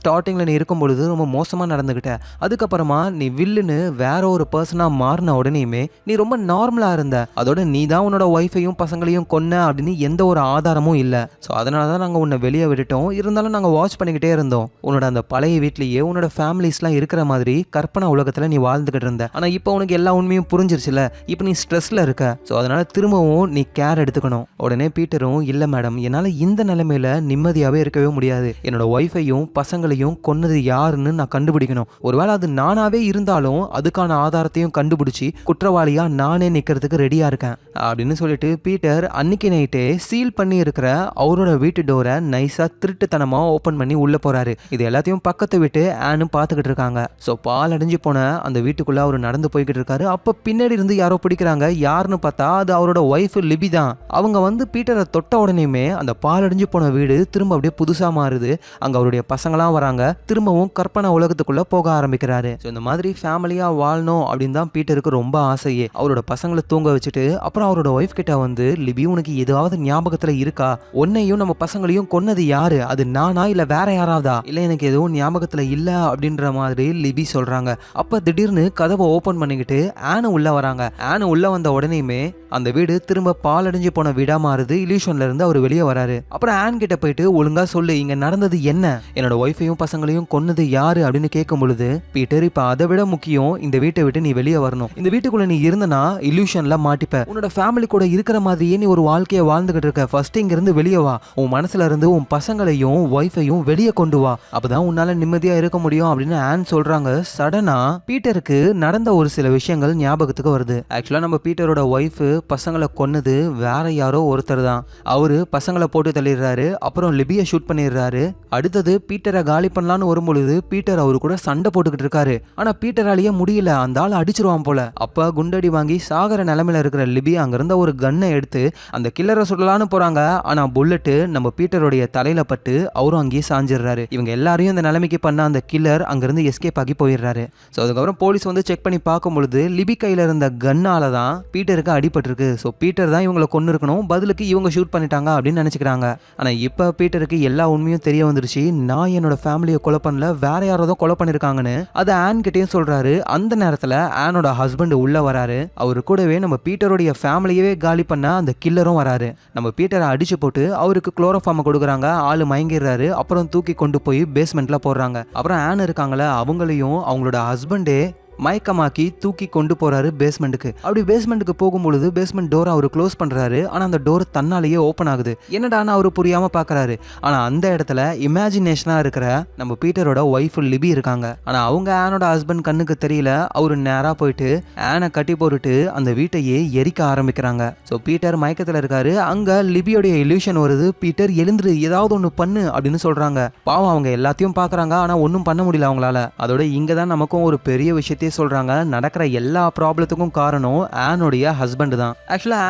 ஸ்டார்டிங்ல நீ இருக்கும் பொழுது ரொம்ப மோசமா நடந்துகிட்ட, அதுக்கப்புறமா நீ வில்லுன்னு வேற ஒரு பர்சனா மாறின உடனேயுமே நீ ரொம்ப நார்மலா இருந்த, அதோட நீ தான் உன்னோட ஒய்ஃபையும் பசங்களையும் கொன்ன அப்படின்னு எந்த ஒரு ஆதாரமும் இல்லை. ஸோ அதனால தான் நாங்கள் உன்னை வெளியே விட்டுட்டோம். இருந்தாலும் நாங்கள் வாட்ச் பண்ணிக்கிட்டே இருந்தோம். உன்னோட அந்த பழைய வீட்லேயே உன்னோட ஃபேமிலிஸ்லாம் இருக்கிற மாதிரி கற்பனை உலகத்தில் நீ வாழ்ந்துகிட்டு இருந்த. ஆனால் இப்போ உனக்கு எல்லா உண்மையும் புரிஞ்சிருச்சுல, இப்போ நீ ஸ்ட்ரெஸ்ல இருக்க, ஸோ அதனால திரும்பவும் நீ கேர் எடுத்துக்கணும். உடனே பீட்டரும், இல்லை மேடம், என்னால் இந்த நிலைமையில நிம்மதியாகவே இருக்கவே முடியாது, என்னோட ஒய்ஃபையும் பசங்களையும் கொன்னது யாருன்னு நான் கண்டுபிடிக்கணும். ஒருவேளை அது நானாவே இருந்தாலும் அதுக்கான ஆதாரத்தையும் கண்டுபிடிச்சி குற்றவாளியா நானே நிற்கிறதுக்கு ரெடியா இருக்கேன் அப்படின்னு சொல்லிட்டு பீட்டர் அன்னைக்கு நைட்டே சீல் பண்ணி இருக்கிற அவரோட வீட்டு டோரை நைஸா திருட்டுத்தனமா ஓபன் பண்ணி உள்ள போறாரு. இது எல்லாத்தையும் பக்கத்து வீட்டு ஆனும் பார்த்துக்கிட்டு இருக்காங்க. ஸோ பால் அடைஞ்சு போன அந்த வீட்டுக்குள்ள அவர் நடந்து போய்கிட்டு இருக்காரு. அப்ப பின்னாடி இருந்து யாரோ பிடிக்கிறாங்க. யாருன்னு பார்த்தா அது அவரோட ஒய்ஃப் லிபி தான். அவங்க வந்து பீட்டரை தொட்ட உடனேயுமே அந்த பால் அடைஞ்சு போன வீடு திரும்ப அப்படியே புதுசா மாறுது. அங்க அவருடைய பசங்களாம் வராங்க. திரும்பவும் கற்பனை உலகத்துக்குள்ள போக ஆரம்பிக்கிறாரு. ஸோ இந்த மாதிரி ஃபேமிலியா வாழணும் அப்படின்னு தான் பீட்டருக்கு ரொம்ப ஆசையே. அவரோட பசங்களை தூங்க வச்சுட்டு அப்புறம் அவரோட ஒய்ஃப் கிட்ட வந்து, லிபி உனக்கு ஏதாவது ஞாபகத்துல இருக்கா, உன்னையும் நம்ம பசங்களையும் கொன்னது யாரு, அது நானா இல்ல வேற யாராவதா, இல்ல எனக்கு எதுவும் ஞாபகத்துல இல்ல அப்படின்ற மாதிரி லிபி சொல்றாங்க. அப்ப திடீர்னு கதவை ஓபன் பண்ணிக்கிட்டு ஆனு உள்ள வராங்க. ஆனு உள்ள வந்த உடனேயுமே அந்த வீடு திரும்ப பாலடைஞ்சு போன வீடா மாறுது. இல்யூஷன்ல இருந்து அவர் வெளியே வராரு. அப்புறம் ஆன் கிட்ட போயிட்டு ஒழுங்கா சொல்லு, இங்க நடந்தது என்ன, என்னோட ஒய்ஃபையும் பசங்களையும் கொன்னது யாரு அப்படின்னு கேட்கும் பொழுது பீட்டர், இப்ப அதை விட முக்கியம், இந்த வீட்டை விட்டு நீ வெளியே வரணும். இந்த வீட்டுக்குள்ள நீ இருந்தனா இல்யூஷன்ல மாட்டிப்ப. உன்னோட ஃபேமிலி கூட இருக்கிற மாதிரியே நீ ஒரு வாழ்க்கையை வாழ்ந்துகிட்டு இருக்க. ஃபர்ஸ்ட் இங்க இருந்து வெளியே வா. உன் மனசுல இருந்து உன் பசங்களையும் ஒய்ஃபையும் வெளியே கொண்டு வா. அப்பதான் உன்னால நிம்மதியா இருக்க முடியும் அப்படின்னு ஆன் சொல்றாங்க. சடனா பீட்டருக்கு நடந்த ஒரு சில விஷயங்கள் ஞாபகத்துக்கு வருது. ஆக்சுவலா நம்ம பீட்டரோட ஒய்ஃப் பசங்களை கொன்னது வேற யாரோ ஒருத்தர் தான். அவரு பசங்களை போட்டு தள்ளிடுறாரு. அப்புறம் லிபியை ஷூட் பண்ணிடுறாரு. அடுத்தது பீட்டரை காலி பண்ணலான்னு வரும்பொழுது பீட்டர் அவரு கூட சண்டை போட்டுக்கிட்டு இருக்காரு. ஆனா பீட்டராலேயே முடியல, அந்த ஆள் அடிச்சிருவான் போல. அப்ப குண்டடி வாங்கி சாகர நிலைமையில இருக்கிற லிபி அங்கிருந்த ஒரு கன்னை எடுத்து அந்த கில்லரை சுடலான்னு போறாங்க. ஆனா புல்லட்டு நம்ம பீட்டருடைய தலையில பட்டு அவரும் அங்கேயே சாஞ்சிடுறாரு. இவங்க எல்லாரையும் இந்த நிலைமைக்கு பண்ண அந்த கில்லர் அங்கிருந்து எஸ்கேப் ஆகி போயிடுறாரு. ஸோ அதுக்கப்புறம் போலீஸ் வந்து செக் பண்ணி பார்க்கும் பொழுது லிபி கையில இருந்த கன்னால தான் பீட்டருக்கு அடிபட்டிருக்கு. ஸோ பீட்டர் தான் இவங்களை கொண்டு இருக்கணும், பதிலுக்கு இவங்க ஷூட் பண்ணிட்டாங்க அப்படின்னு நினைச்சுக்கிறாங்க. ஆனா இப்ப பீட்டருக்கு எல்லா உண்மையும் தெரிய வந்துருச்சு. நான் என்னோட ஃபேமிலியை கொலை பண்ணல, வேற யாரோ கொலை பண்ணிருக்காங்கன்னு. அதை ஆன் கிட்டேயும் சொல்றாரு. அந்த நேரத்துல ஆனோட ஹஸ்பண்ட் உள்ள வராரு. அவரு கூடவே நம்ம பீட்டருடைய ஃபேமிலியவே காலி பண்ண அந்த கில்லரும் வராரு. நம்ம பீட்டரை அடிச்சு போட்டு அவருக்கு குளோரோஃபார்ம் கொடுக்குறாங்க. ஆளு மயங்கிடுறாரு. அப்புறம் தூக்கி கொண்டு போய் பேஸ்மெண்ட்ல போடுறாங்க. அப்புறம் ஆன் இருக்காங்களே, அவங்களையும் அவங்களோட ஹஸ்பண்டே மயக்கமாக்கி தூக்கி கொண்டு போறாரு பேஸ்மெண்ட்டுக்கு. அப்படி பேஸ்மெண்ட்டுக்கு போகும்பொழுது பேஸ்மெண்ட் டோர் அவர் க்ளோஸ் பண்றாரு. ஆனா அந்த டோர் தன்னாலேயே ஓப்பன் ஆகுது. என்னடான்னு அவரு புரியாம பாக்குறாரு. ஆனா அந்த இடத்துல இமேஜினேஷனா இருக்கிற நம்ம பீட்டரோட ஒய்ஃப் லிபி இருக்காங்க. ஆனா அவங்க ஆனோட ஹஸ்பண்ட் கண்ணுக்கு தெரியல. அவரு நேரா போயிட்டு ஆனை கட்டி போட்டுட்டு அந்த வீட்டையே எரிக்க ஆரம்பிக்கிறாங்க. ஸோ பீட்டர் மயக்கத்துல இருக்காரு. அங்க லிபியோடைய இல்யூஷன் வருது. பீட்டர் எழுந்துரு, ஏதாவது ஒண்ணு பண்ணு அப்படின்னு சொல்றாங்க. பாவம் அவங்க எல்லாத்தையும் பாக்குறாங்க. ஆனா ஒன்னும் பண்ண முடியல அவங்களால. அதோட இங்கதான் நமக்கும் ஒரு பெரிய விஷயத்தை சொல்றாங்க. நடக்கிற எல்லா ப்ராப்ளத்துக்கும் காரணம் ஆனோடைய ஹஸ்பண்ட் தான். ஆக்சுவலா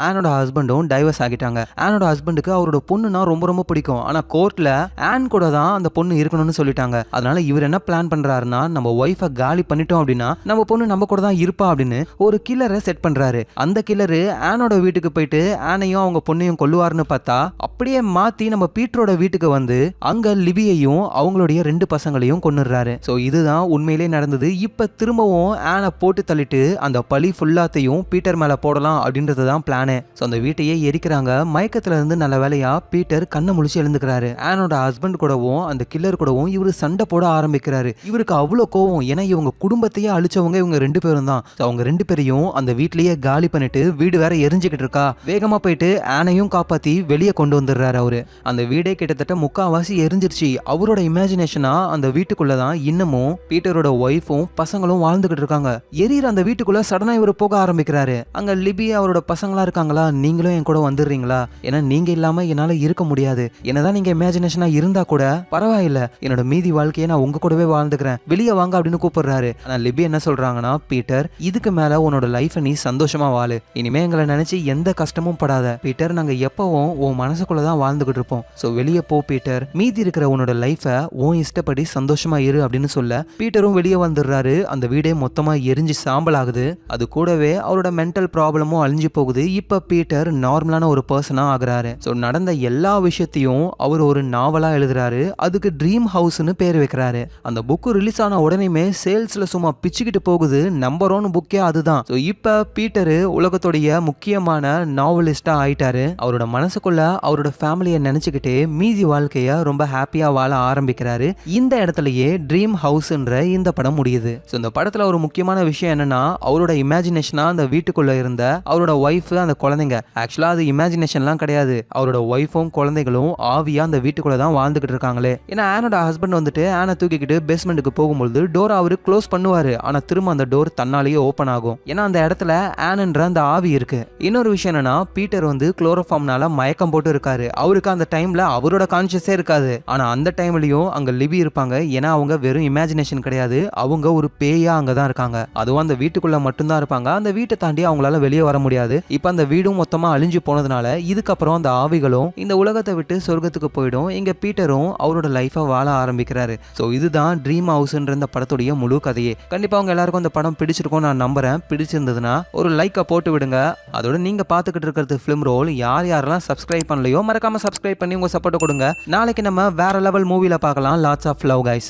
ஆனோட ஹஸ்பண்டும் டைவர்ஸ் ஆகிட்டாங்க. ஆனோட ஹஸ்பண்டுக்கு அவரோட பொண்ணுனா ரொம்ப ரொம்ப பிடிக்கும். ஆனா கோர்ட்ல ஆன் கூட தான் அந்த பொண்ணு இருக்கணும்னு சொல்லிட்டாங்க. அதனால இவர் என்ன பிளான் பண்றாருன்னா, நம்ம ஒய்ஃபை காலி பண்ணிட்டோம் அப்படின்னா நம்ம பொண்ணு நம்ம கூட தான் இருப்பா அப்படின்னு ஒரு கில்லரை செட் பண்றாரு. அந்த கில்லரு ஆனோட வீட்டுக்கு போயிட்டு ஆனையும் அவங்க பொண்ணையும் கொல்லுவாருன்னு பார்த்தா அப்படியே மாத்தி நம்ம பீட்டரோட வீட்டுக்கு வந்து அங்க லிபியையும் அவங்களுடைய 2 பசங்களையும் கொன்னுறாரு. சோ இதுதான் உண்மையிலே நடந்தது. இப்ப திரும்பவும் ஆனை போட்டு தள்ளிட்டு அந்த பழி ஃபுல்லாத்தையும் பீட்டர் மேல போடலாம் அப்படின்றது தான் பிளானே. ஸோ அந்த வீட்டையே எரிக்கிறாங்க. மயக்கத்துல இருந்து நல்ல வேலையா பீட்டர் கண்ணை முழிச்சு எழுந்துக்கிறாரு. ஆனோட ஹஸ்பண்ட் கூடவும் அந்த கில்லர் கூடவும் இவரு சண்டை போட ஆரம்பிக்கிறாரு. இவருக்கு அவ்வளோ கோவம். ஏன்னா இவங்க குடும்பத்தையே அழிச்சவங்க இவங்க 2 பேரும் தான். அவங்க 2 பேரையும் அந்த வீட்லயே காலி பண்ணிட்டு வீடு வேற எரிஞ்சுக்கிட்டு இருக்கா. வேகமா போயிட்டு ஆனையும் காப்பாத்தி வெளியே கொண்டு வந்துடுறாரு அவரு. அந்த வீடே கிட்டத்தட்ட முக்காவாசி எரிஞ்சிருச்சு. அவரோட இமேஜினேஷனா அந்த வீட்டுக்குள்ளதான் இன்னமும் பீட்டரோட ஒய்ஃபும் பசங்களும் வாழ்ந்துகிட்டு இருக்காங்க. எரியிற அந்த வீட்டுக்குள்ள சடனா இவர் போக ஆரம்பிக்கிறாரு. அங்க லிபி அவரோட பசங்களா இருக்காங்களா, நீங்களும் என் கூட வந்துடுறீங்களா, ஏன்னா நீங்க இல்லாம என்னால இருக்க முடியாது. என்னதான் நீங்க இமேஜினேஷனா இருந்தா கூட பரவாயில்ல, என்னோட மீதி வாழ்க்கையை நான் உங்க கூடவே வாழ்ந்துக்கிறேன், வெளியே வாங்க அப்படின்னு கூப்பிடுறாரு. ஆனா லிபி என்ன சொல்றாங்கன்னா, பீட்டர் இதுக்கு மேல உன்னோட லைஃபை நீ சந்தோஷமா வாழு, இனிமே எங்களை நினைச்சு எந்த கஷ்டமும் படாத பீட்டர், நாங்க எப்பவும் உன் மனசுக்குள்ளதான் வாழ்ந்துகிட்டு இருப்போம். சோ வெளியே போ பீட்டர், மீதி இருக்கிற உன்னோட லைஃபை உன் இஷ்டப்படி சந்தோஷமா இரு அப்படின்னு சொல்ல பீட்டரும் வெளியே வந்துடுறாரு. அந்த வீடே மொத்தமா எரிஞ்சு சாம்பல் ஆகுது. அது கூடவே அவரோட மென்டல் ப்ராப்ளமும் அழிஞ்சு போகுது. இப்ப பீட்டர் நார்மலான ஒரு பர்சனா ஆகுறாரு. சோ நடந்த எல்லா விஷயத்தையும் அவர் ஒரு நாவலா எழுதுறாரு. அதுக்கு ட்ரீம் ஹவுஸ்னு பேர் வைக்கிறாரு. அந்த புக் ரிலீஸ் ஆன உடனே சேல்ஸ்ல சும்மா பிச்சுக்கிட்டு போகுது. நம்பர் 1 புக்கே அதுதான். சோ இப்ப பீட்டர் உலகத்துடைய முக்கியமான நாவலிஸ்டா ஆயிட்டாரு. அவரோட மனசுக்குள்ள அவரோட ஃபேமிலியை நினைச்சுக்கிட்டே மீதி வாழ்க்கைய ரொம்ப ஹாப்பியா வாழ ஆரம்பிக்கிறாரு. இந்த இடத்துலயே ட்ரீம் ஹவுஸ்ன்ற இந்த படம் முடியுது. இந்த படத்துல ஒரு முக்கியமான விஷயம் என்னன்னா, அவரோட இமேஜினேஷனா அந்த வீட்டுக்குள்ள இருந்த அவரோட ஒய்ஃப் அந்த குழந்தைங்க, ஆக்சுவலா அது இமேஜினேஷன்லாம் கிடையாது. அவரோட ஒய்ஃபும் குழந்தைகளும் ஆவியா அந்த வீட்டுக்குள்ள தான் வாழ்ந்துகிட்டு இருக்காங்களே. ஏன்னா ஆனோட ஹஸ்பண்ட் வந்துட்டு ஆனை தூக்கிக்கிட்டு பேஸ்மெண்ட்டுக்கு போகும்போது டோர் அவரு க்ளோஸ் பண்ணுவாரு. ஆனா திரும்ப அந்த டோர் தன்னாலேயே ஓபன் ஆகும். ஏன்னா அந்த இடத்துல ஆனன்ற அந்த ஆவி இருக்கு. இன்னொரு விஷயம் என்னன்னா, பீட்டர் வந்து குளோரோஃபார்ம்னால மயக்கம் போட்டு இருக்காரு. அவருக்கு அந்த டைம்ல அவரோட கான்சியஸே இருக்காது. ஆனா அந்த டைம்லயும் அங்க லிபி இருப்பாங்க. ஏன்னா அவங்க வெறும் இமேஜினேஷன் கிடையாது, அவங்க ஒரு பேயா அங்கதான் இருக்காங்க. அதுவும் அந்த வீட்டுக்குள்ள மட்டும்தான் இருப்பாங்க. அந்த வீட்டை தாண்டி அவங்களால வெளியே வர முடியாது. இப்ப அந்த வீடும் மொத்தமா அழிஞ்சு போனதுனால இதுக்கப்புறம் அந்த ஆவிகளும் இந்த உலகத்தை விட்டு சொர்க்கத்துக்கு போயிடும். இங்க பீட்டரும் அவரோட லைஃபை வாழ ஆரம்பிக்கிறாரு. சோ இதுதான் ட்ரீம் ஹவுஸ்ன்ற இந்த படத்துடைய முழு கதையே. கண்டிப்பா அவங்க எல்லாருக்கும் இந்த படம் பிடிச்சிருக்கும் நான் நம்புறேன். பிடிச்சிருந்ததுன்னா ஒரு லைக்கை போட்டு விடுங்க. அதோட நீங்க பாத்துக்கிட்டு இருக்கிறது ஃபிலிம் ரோல். யாரெல்லாம் சப்ஸ்கிரைப் பண்ணலையோ மறக்காம சப்ஸ்கிரைப் பண்ணி உங்க சப்போர்ட் கொடுங்க. நாளைக்கு நம்ம வேற லெவல் மூவில பார்க்கலாம். Lots of love guys.